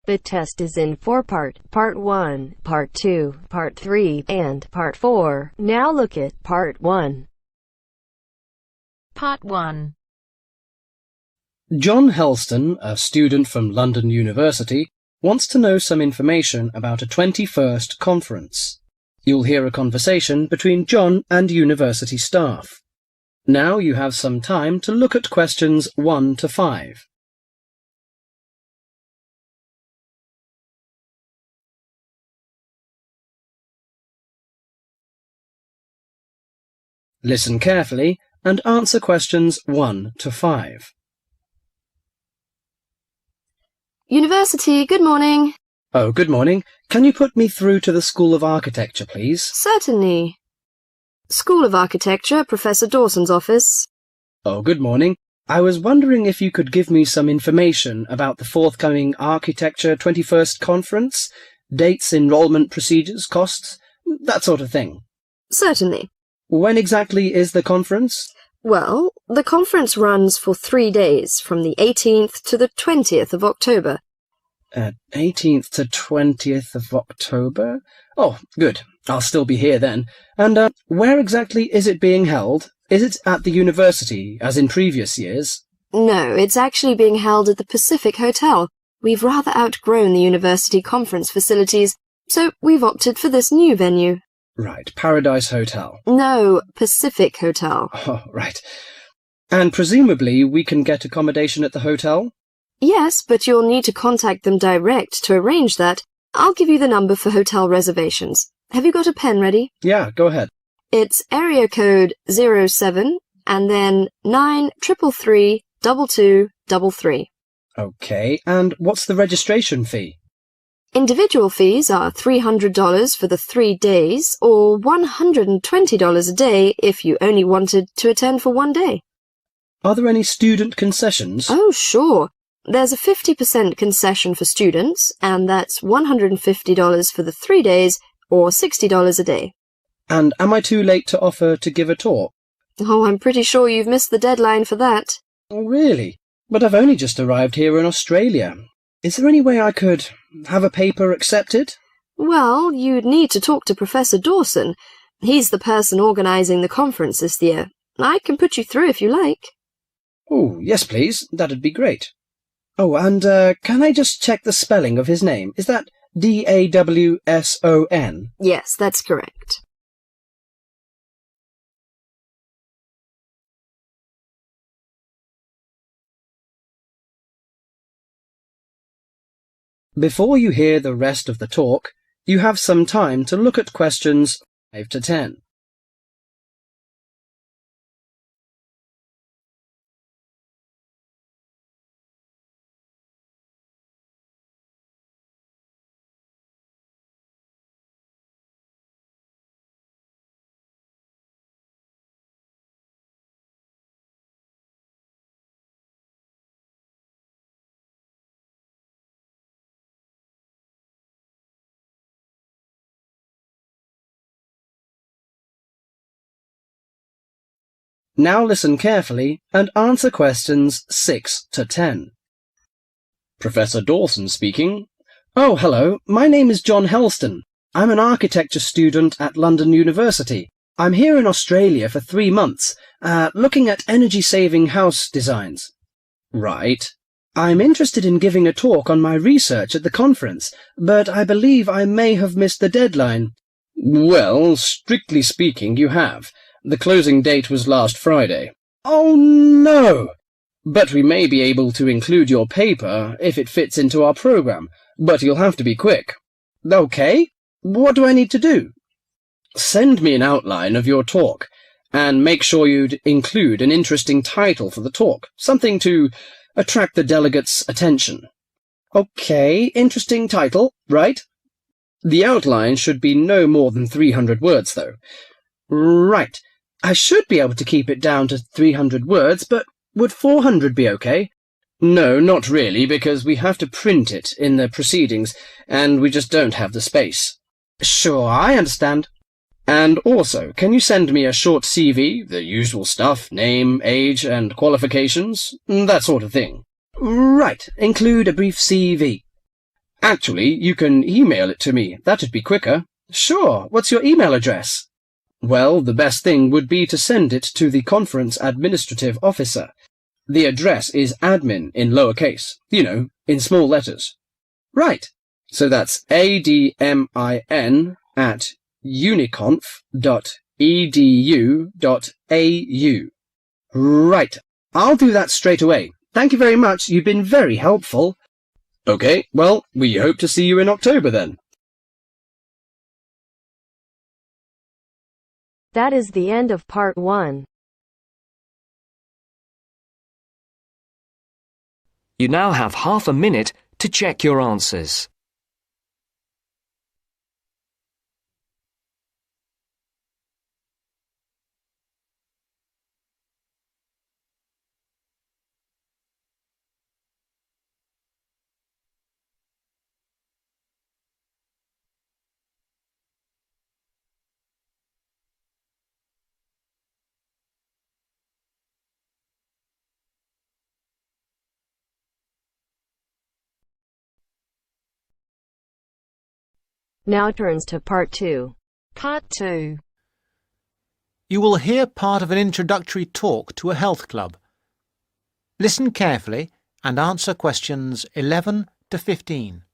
The test is in 4-part, Part 1, Part 2, Part 3, and Part 4. Now look at Part 1. Part 1. John Helston, a student from London University, wants to know some information about a 21st conference. You'll hear a conversation between John and university staff. Now you have some time to look at questions 1 to 5. Listen carefully and answer questions 1 to 5. University, good morning. Oh, good morning. Can you put me through to the School of Architecture, please? Certainly. School of Architecture, Professor Dawson's office. Oh, good morning. I was wondering if you could give me some information about the forthcoming Architecture 21st Conference, dates, enrollment procedures, costs, that sort of thing. Certainly. When exactly is the conference? Well, the conference runs for 3 days, from the 18th to the 20th of October. 18th to 20th of October? Oh, good. I'll still be here then. And where exactly is it being held? Is it at the university, as in previous years? No, it's actually being held at the Pacific Hotel. We've rather outgrown the university conference facilities, so we've opted for this new venue. Right, Paradise Hotel. No, Pacific Hotel. Oh, right. And presumably we can get accommodation at the hotel? Yes, but you'll need to contact them direct to arrange that. I'll give you the number for hotel reservations. Have you got a pen ready? Yeah, go ahead. It's area code 07 and then 933 2233. Okay, and what's the registration fee? Individual fees are $300 for the 3 days, or $120 a day if you only wanted to attend for 1 day. Are there any student concessions? Oh, sure. There's a 50% concession for students, and that's $150 for the 3 days, or $60 a day. And am I too late to offer to give a talk? Oh, I'm pretty sure you've missed the deadline for that. Oh, really? But I've only just arrived here in Australia. Is there any way I could have a paper accepted? Well, you'd need to talk to Professor Dawson. He's the person organising the conference this year. I can put you through if you like. Oh, yes, please. That'd be great. Oh, and can I just check the spelling of his name? Is that Dawson? Yes, that's correct. Before you hear the rest of the talk, you have some time to look at questions 5 to 10. Now listen carefully and answer questions 6 to 10. Professor Dawson speaking. Oh, hello. My name is John Helston. I'm an architecture student at London University. I'm here in Australia for 3 months, looking at energy-saving house designs. Right. I'm interested in giving a talk on my research at the conference, but I believe I may have missed the deadline. Well, strictly speaking, you have. The closing date was last Friday. Oh, no! But we may be able to include your paper if it fits into our program, but you'll have to be quick. Okay, what do I need to do? Send me an outline of your talk, and make sure you'd include an interesting title for the talk, something to attract the delegates' attention. Okay, interesting title, right? The outline should be no more than 300 words, though. Right. I should be able to keep it down to 300 words, but would 400 be okay? No, not really, because we have to print it in the proceedings, and we just don't have the space. Sure, I understand. And also, can you send me a short CV, the usual stuff, name, age, and qualifications, that sort of thing? Right, include a brief CV. Actually, you can email it to me. That'd be quicker. Sure. What's your email address? Well, the best thing would be to send it to the conference administrative officer. The address is admin in lowercase, you know, in small letters. Right. So that's admin@uniconf.edu.au. Right. I'll do that straight away. Thank you very much. You've been very helpful. Okay, well, we hope to see you in October then. That is the end of part 1. You now have half a minute to check your answers. Now turns to part 2. Part 2. You will hear part of an introductory talk to a health club. Listen carefully and answer questions 11 to 15.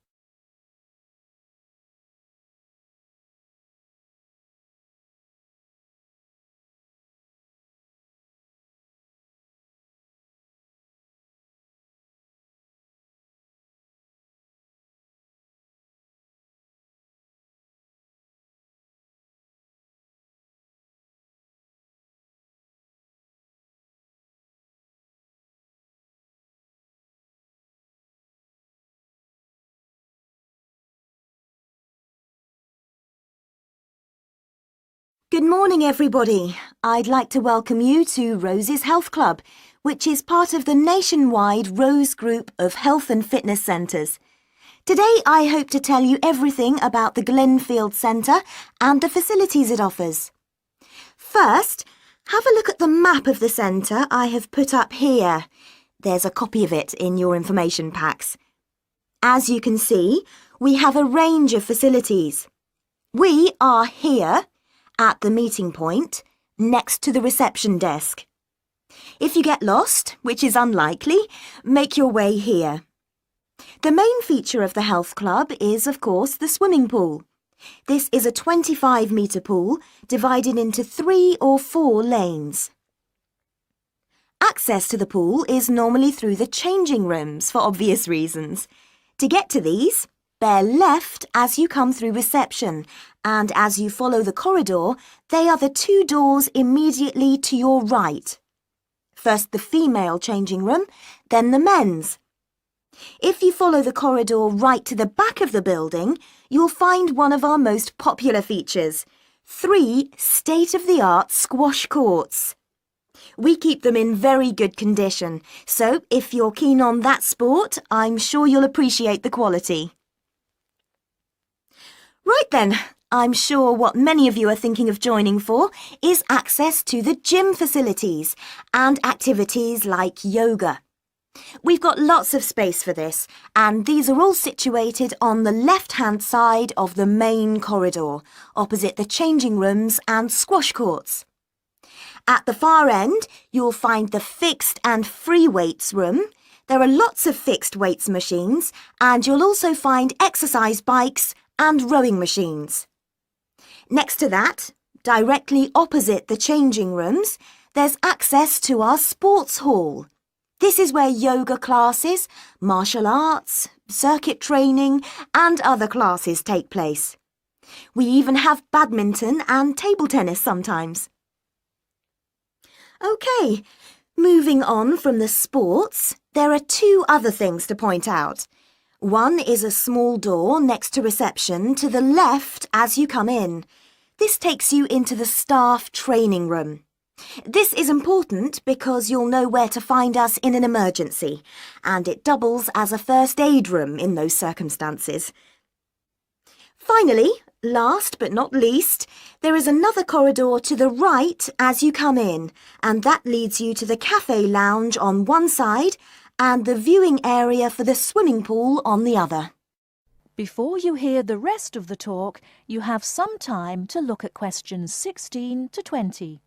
Good morning, everybody. I'd like to welcome you to Rose's Health Club, which is part of the nationwide Rose Group of Health and Fitness Centres. Today, I hope to tell you everything about the Glenfield Centre and the facilities it offers. First, have a look at the map of the centre I have put up here. There's a copy of it in your information packs. As you can see, we have a range of facilities. We are here at the meeting point, next to the reception desk. If you get lost, which is unlikely, make your way here. The main feature of the health club is, of course, the swimming pool. This is a 25-metre pool divided into 3 or 4 lanes. Access to the pool is normally through the changing rooms for obvious reasons. To get to these, bear left as you come through reception, and as you follow the corridor, they are the 2 doors immediately to your right. First the female changing room, then the men's. If you follow the corridor right to the back of the building, you'll find one of our most popular features, 3 state-of-the-art squash courts. We keep them in very good condition, so if you're keen on that sport, I'm sure you'll appreciate the quality. Right then, I'm sure what many of you are thinking of joining for is access to the gym facilities and activities like yoga. We've got lots of space for this, and these are all situated on the left-hand side of the main corridor, opposite the changing rooms and squash courts. At the far end, you'll find the fixed and free weights room. There are lots of fixed weights machines, and you'll also find exercise bikes and rowing machines. Next to that, directly opposite the changing rooms, there's access to our sports hall. This is where yoga classes, martial arts, circuit training and other classes take place. We even have badminton and table tennis sometimes. OK, moving on from the sports, there are 2 other things to point out. One is a small door next to reception to the left as you come in. This takes you into the staff training room. This is important because you'll know where to find us in an emergency, and it doubles as a first aid room in those circumstances. Finally, last but not least, there is another corridor to the right as you come in, and that leads you to the cafe lounge on one side and the viewing area for the swimming pool on the other. Before you hear the rest of the talk, you have some time to look at questions 16 to 20.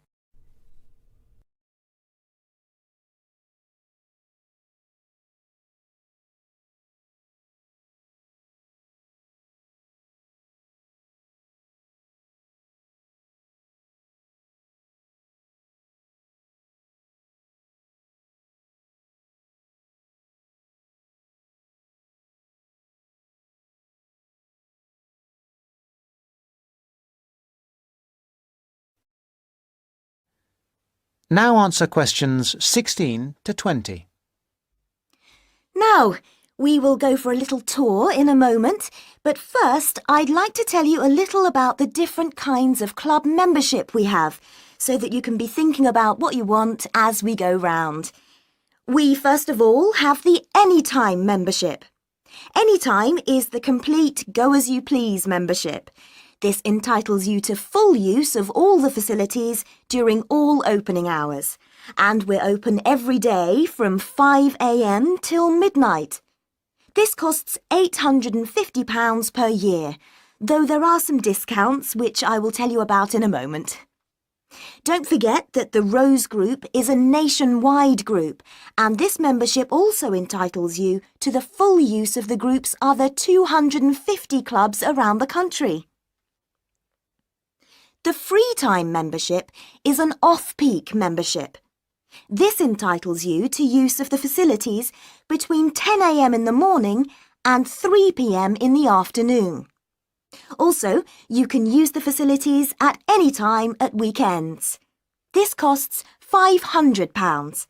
Now answer questions 16 to 20. Now, we will go for a little tour in a moment, but first I'd like to tell you a little about the different kinds of club membership we have, so that you can be thinking about what you want as we go round. We first of all have the Anytime membership. Anytime is the complete go-as-you-please membership. This entitles you to full use of all the facilities during all opening hours, and we're open every day from 5 a.m. till midnight. This costs £850 per year, though there are some discounts which I will tell you about in a moment. Don't forget that the Rose Group is a nationwide group, and this membership also entitles you to the full use of the group's other 250 clubs around the country. The Free Time membership is an off-peak membership. This entitles you to use of the facilities between 10 a.m. in the morning and 3 p.m. in the afternoon. Also, you can use the facilities at any time at weekends. This costs £500.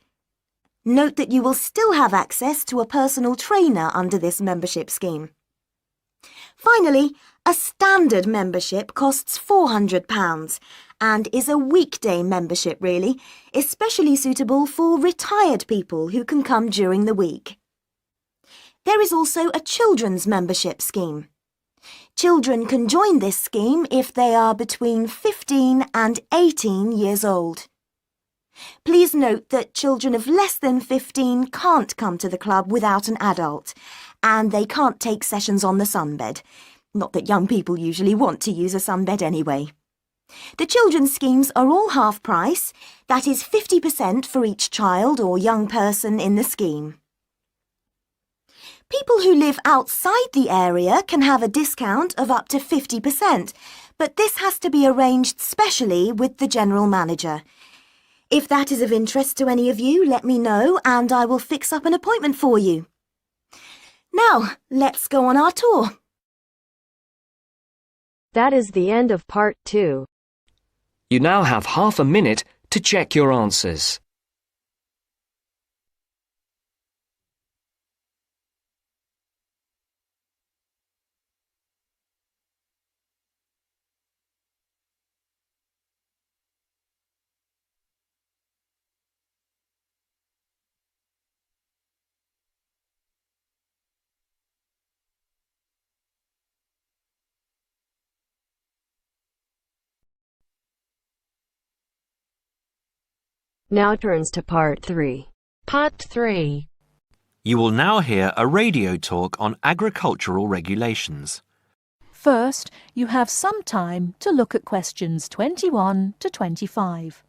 Note that you will still have access to a personal trainer under this membership scheme. Finally, a standard membership costs £400 and is a weekday membership really, especially suitable for retired people who can come during the week. There is also a children's membership scheme. Children can join this scheme if they are between 15 and 18 years old. Please note that children of less than 15 can't come to the club without an adult, and they can't take sessions on the sunbed. Not that young people usually want to use a sunbed anyway. The children's schemes are all half price, that is 50% for each child or young person in the scheme. People who live outside the area can have a discount of up to 50%, but this has to be arranged specially with the general manager. If that is of interest to any of you, let me know and I will fix up an appointment for you. Now, let's go on our tour. That is the end of part 2. You now have half a minute to check your answers. Now turns to part 3. Part 3. You will now hear a radio talk on agricultural regulations. First, you have some time to look at questions 21 to 25.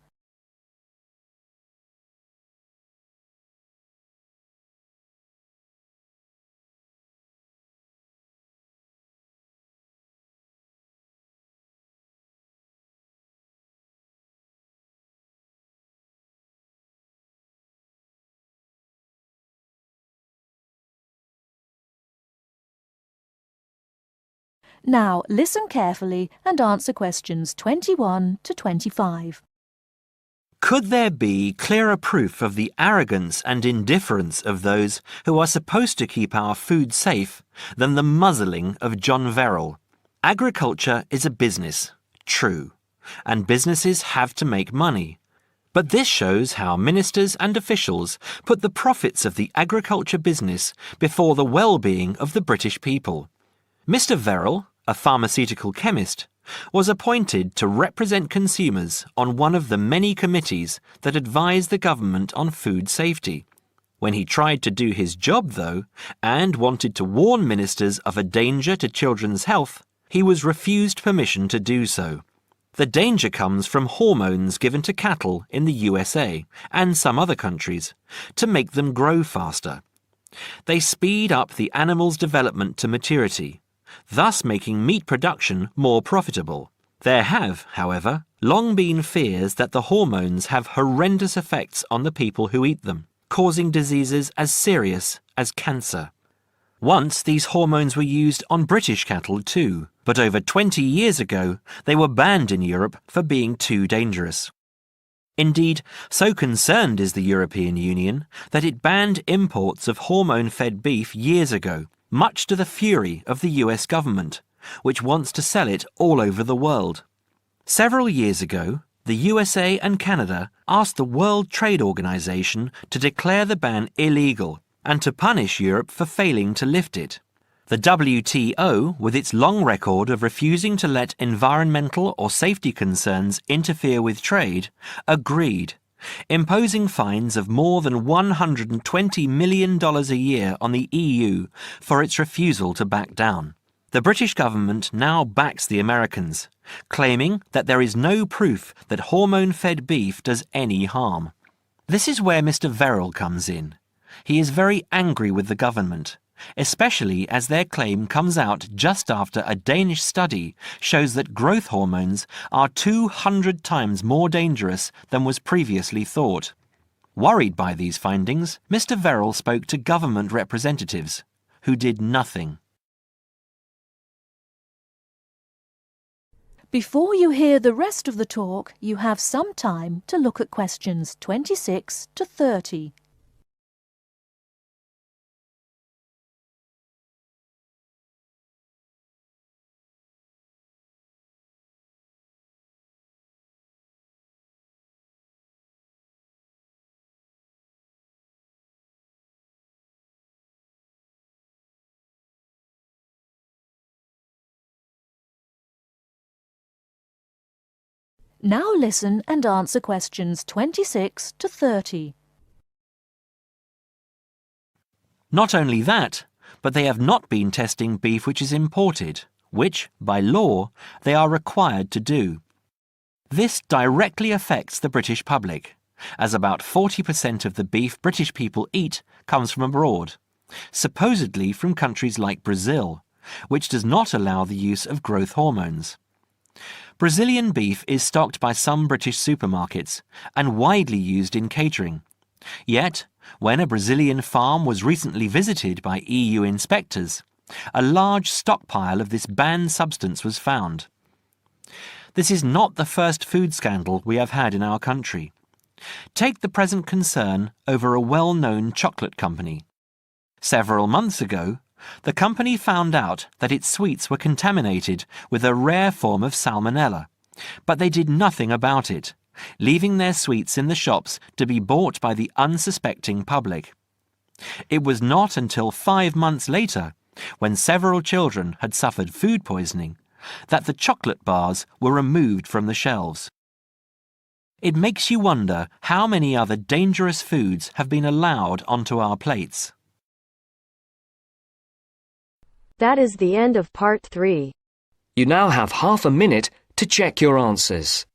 Now listen carefully and answer questions 21 to 25. Could there be clearer proof of the arrogance and indifference of those who are supposed to keep our food safe than the muzzling of John Verrill? Agriculture is a business, true, and businesses have to make money. But this shows how ministers and officials put the profits of the agriculture business before the well-being of the British people. Mr. Verrill, a pharmaceutical chemist, was appointed to represent consumers on one of the many committees that advise the government on food safety. When he tried to do his job, though, and wanted to warn ministers of a danger to children's health, he was refused permission to do so. The danger comes from hormones given to cattle in the USA and some other countries to make them grow faster. They speed up the animal's development to maturity, thus making meat production more profitable. There have, however, long been fears that the hormones have horrendous effects on the people who eat them, causing diseases as serious as cancer. Once these hormones were used on British cattle too, but over 20 years ago they were banned in Europe for being too dangerous. Indeed, so concerned is the European Union that it banned imports of hormone-fed beef years ago, much to the fury of the US government, which wants to sell it all over the world. Several years ago, the USA and Canada asked the World Trade Organization to declare the ban illegal and to punish Europe for failing to lift it. The WTO, with its long record of refusing to let environmental or safety concerns interfere with trade, agreed, imposing fines of more than $120 million a year on the EU for its refusal to back down. The British government now backs the Americans, claiming that there is no proof that hormone-fed beef does any harm. This is where Mr. Verrill comes in. He is very angry with the government, especially as their claim comes out just after a Danish study shows that growth hormones are 200 times more dangerous than was previously thought. Worried by these findings, Mr. Verrill spoke to government representatives, who did nothing. Before you hear the rest of the talk, you have some time to look at questions 26 to 30. Now listen and answer questions 26 to 30. Not only that, but they have not been testing beef which is imported, which, by law, they are required to do. This directly affects the British public, as about 40% of the beef British people eat comes from abroad, supposedly from countries like Brazil, which does not allow the use of growth hormones. Brazilian beef is stocked by some British supermarkets and widely used in catering. Yet, when a Brazilian farm was recently visited by EU inspectors, a large stockpile of this banned substance was found. This is not the first food scandal we have had in our country. Take the present concern over a well-known chocolate company. Several months ago, the company found out that its sweets were contaminated with a rare form of salmonella, but they did nothing about it, leaving their sweets in the shops to be bought by the unsuspecting public. It was not until 5 months later, when several children had suffered food poisoning, that the chocolate bars were removed from the shelves. It makes you wonder how many other dangerous foods have been allowed onto our plates. That is the end of part 3. You now have half a minute to check your answers.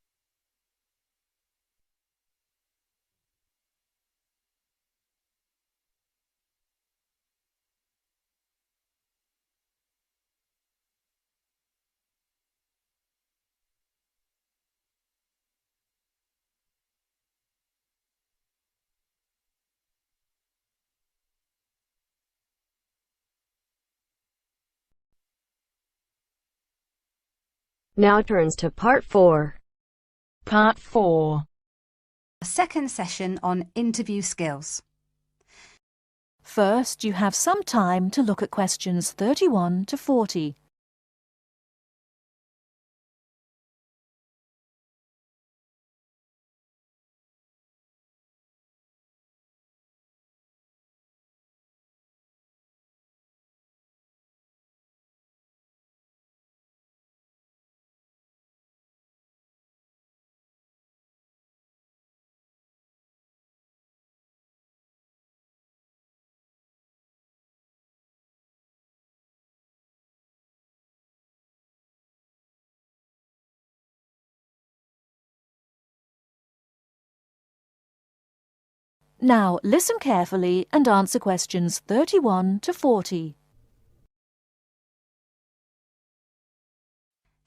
Now turns to part 4. Part 4. A second session on interview skills. First, you have some time to look at questions 31 to 40. Now listen carefully and answer questions 31 to 40.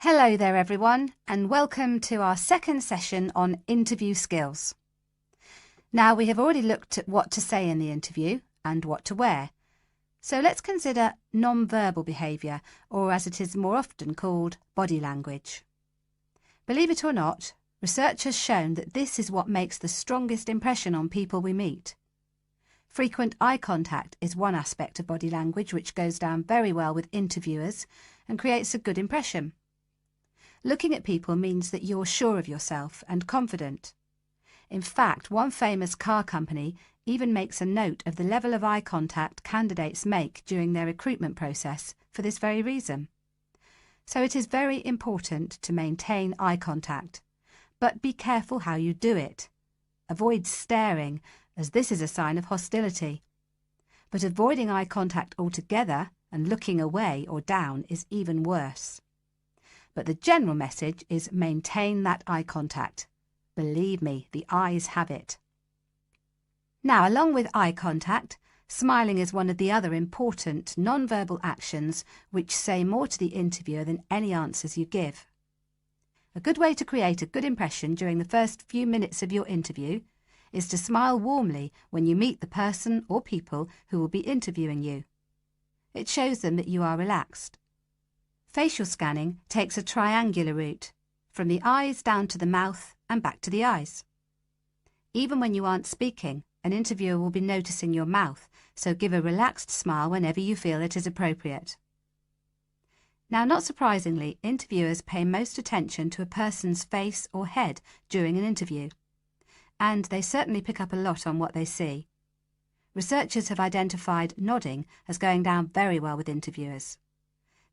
Hello there everyone, and welcome to our second session on interview skills. Now we have already looked at what to say in the interview and what to wear. So let's consider non-verbal behaviour, or as it is more often called, body language. Believe it or not, research has shown that this is what makes the strongest impression on people we meet. Frequent eye contact is one aspect of body language which goes down very well with interviewers and creates a good impression. Looking at people means that you're sure of yourself and confident. In fact, one famous car company even makes a note of the level of eye contact candidates make during their recruitment process for this very reason. So it is very important to maintain eye contact, but be careful how you do it. Avoid staring, as this is a sign of hostility. But avoiding eye contact altogether and looking away or down is even worse. But the general message is maintain that eye contact. Believe me, the eyes have it. Now, along with eye contact, smiling is one of the other important non-verbal actions which say more to the interviewer than any answers you give. A good way to create a good impression during the first few minutes of your interview is to smile warmly when you meet the person or people who will be interviewing you. It shows them that you are relaxed. Facial scanning takes a triangular route, from the eyes down to the mouth and back to the eyes. Even when you aren't speaking, an interviewer will be noticing your mouth, so give a relaxed smile whenever you feel it is appropriate. Now, not surprisingly, interviewers pay most attention to a person's face or head during an interview, and they certainly pick up a lot on what they see. Researchers have identified nodding as going down very well with interviewers.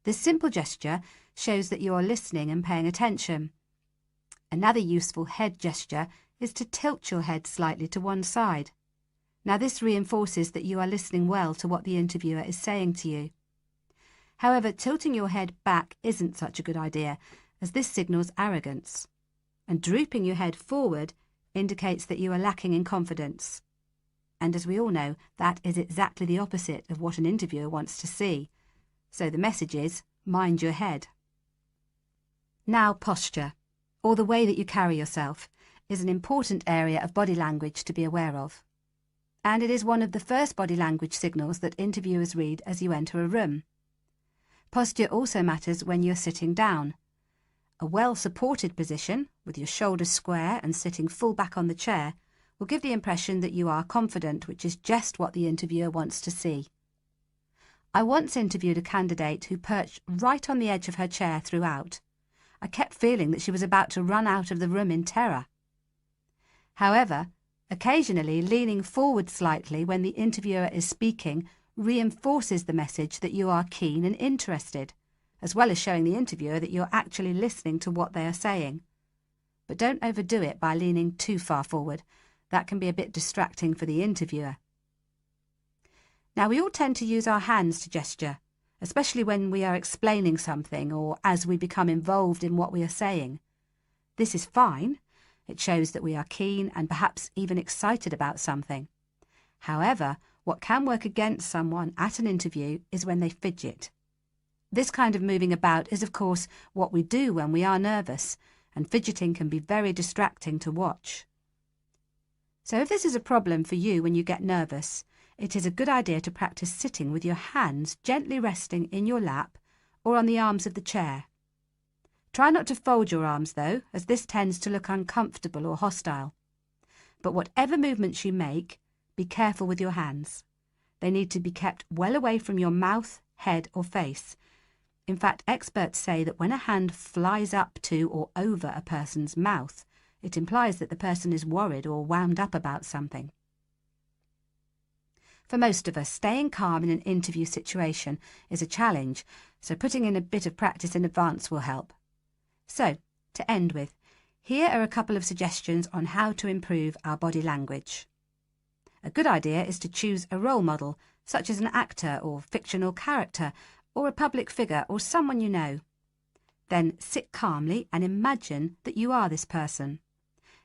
This simple gesture shows that you are listening and paying attention. Another useful head gesture is to tilt your head slightly to one side. Now this reinforces that you are listening well to what the interviewer is saying to you. However, tilting your head back isn't such a good idea, as this signals arrogance. And drooping your head forward indicates that you are lacking in confidence. And as we all know, that is exactly the opposite of what an interviewer wants to see. So the message is, mind your head. Now posture, or the way that you carry yourself, is an important area of body language to be aware of. And it is one of the first body language signals that interviewers read as you enter a room. Posture also matters when you're sitting down. A well-supported position, with your shoulders square and sitting full back on the chair, will give the impression that you are confident, which is just what the interviewer wants to see. I once interviewed a candidate who perched right on the edge of her chair throughout. I kept feeling that she was about to run out of the room in terror. However, occasionally leaning forward slightly when the interviewer is speaking reinforces the message that you are keen and interested, as well as showing the interviewer that you're actually listening to what they are saying. But don't overdo it by leaning too far forward. That can be a bit distracting for the interviewer. Now, we all tend to use our hands to gesture, especially when we are explaining something or as we become involved in what we are saying. This is fine. It shows that we are keen and perhaps even excited about something. However, what can work against someone at an interview is when they fidget. This kind of moving about is, of course, what we do when we are nervous, and fidgeting can be very distracting to watch. So if this is a problem for you when you get nervous, it is a good idea to practice sitting with your hands gently resting in your lap or on the arms of the chair. Try not to fold your arms, though, as this tends to look uncomfortable or hostile. But whatever movements you make, be careful with your hands. They need to be kept well away from your mouth, head or face. In fact, experts say that when a hand flies up to or over a person's mouth, it implies that the person is worried or wound up about something. For most of us, staying calm in an interview situation is a challenge, so putting in a bit of practice in advance will help. So, to end with, here are a couple of suggestions on how to improve our body language. A good idea is to choose a role model, such as an actor or fictional character, or a public figure or someone you know. Then sit calmly and imagine that you are this person.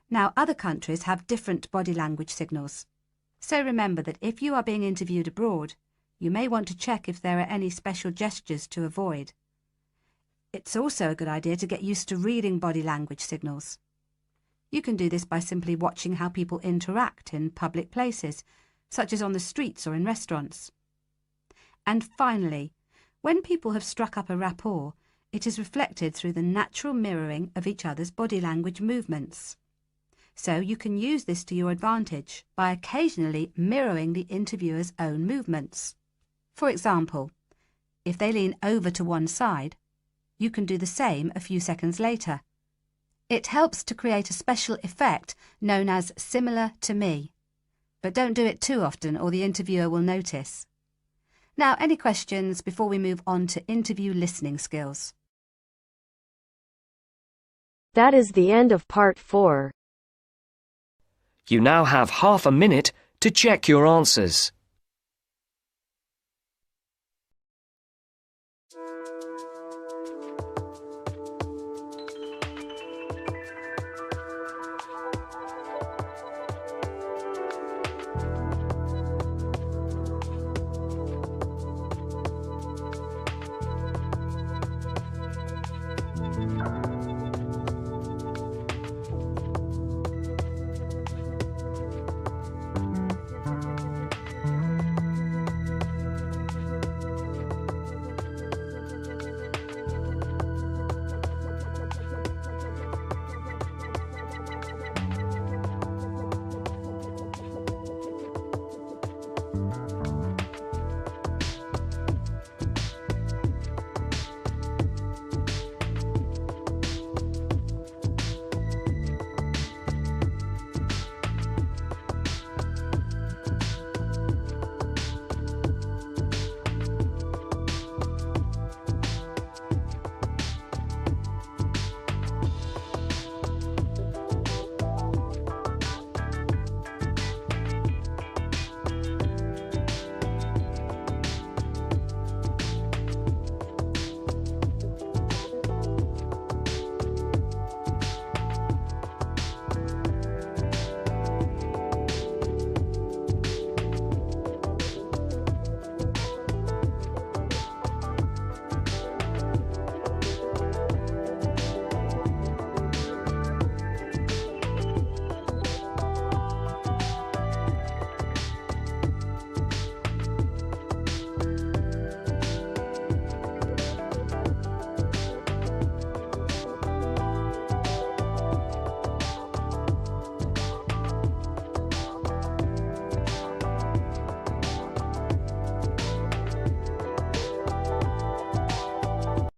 Now, other countries have different body language signals. So remember that if you are being interviewed abroad, you may want to check if there are any special gestures to avoid. It's also a good idea to get used to reading body language signals. You can do this by simply watching how people interact in public places, such as on the streets or in restaurants. And finally, when people have struck up a rapport, it is reflected through the natural mirroring of each other's body language movements. So you can use this to your advantage by occasionally mirroring the interviewer's own movements. For example, if they lean over to one side, you can do the same a few seconds later. It helps to create a special effect known as similar to me. But don't do it too often or the interviewer will notice. Now, any questions before we move on to interview listening skills? That is the end of part 4. You now have half a minute to check your answers.